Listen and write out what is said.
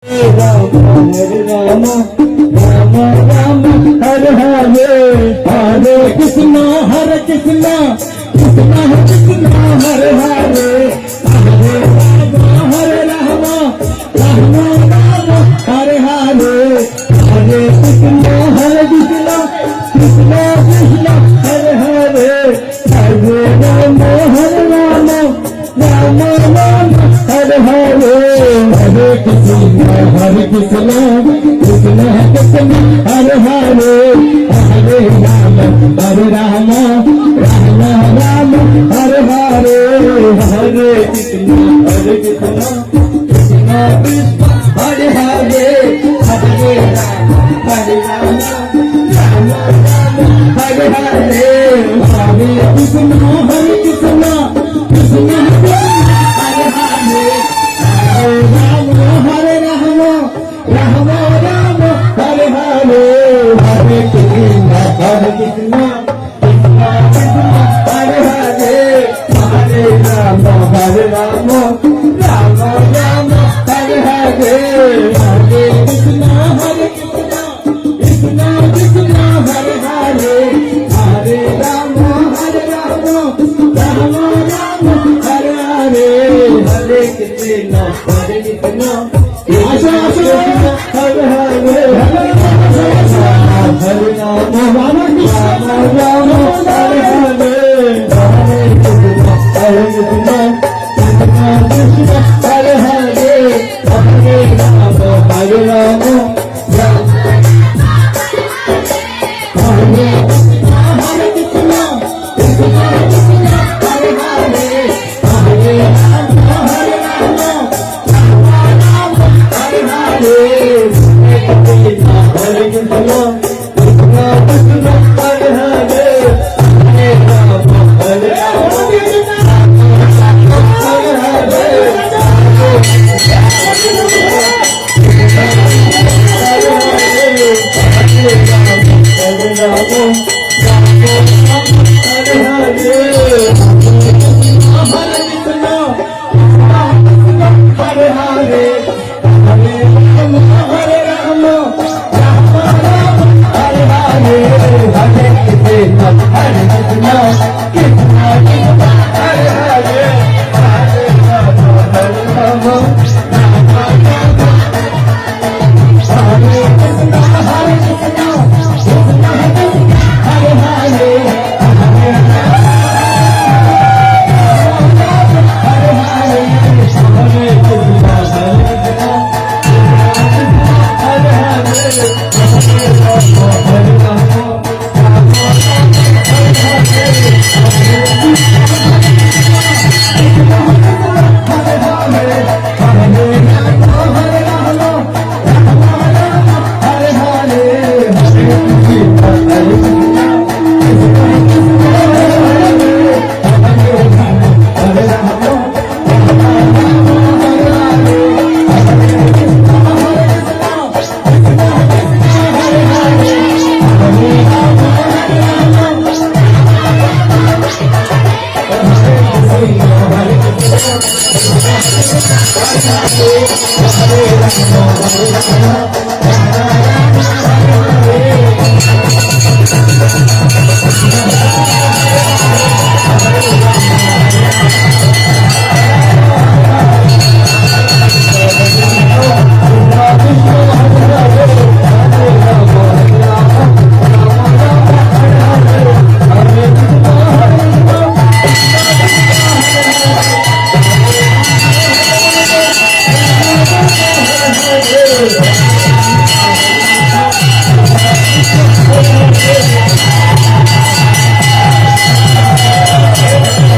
Ram Hare Ram Ram Ram Hare Hare Hare Krishna Krishna Krishna Hare Hare Hare Ram Ram Ram Hare Hare Hare Krishna Krishna Krishna Hare Hare Hare Ram Ram Ram Hare Hare Hare Krishna Krishna Krishna Hare Hare Hare Ram Ram Ram Hare Hare Hare Krishna Krishna Krishna Hare Hare Hare Ram Ram Ram Hare Hare Hare Krishna Krishna Krishna Hare Hare Ram Hare Ram Ram Ram Hare Hare Hare Krishna Krishna Krishna Hare Hare Hare Ram Ram Ram Hare Hare Hare Krishna Krishna Krishna Hare Hare Hare Ram Ram Ram Hare Hare Hare Krishna Asha Hare Hare Hare Ram Ram Ram Hare Hare Hare Krishna Krishna Krishna Hare Hare Hare Ram Hare Krishna Krishna Krishna Hare Hare Hare Ram Hare Krishna Hare Krishna Krishna Krishna Hare Hare Hare Ram Hare Hare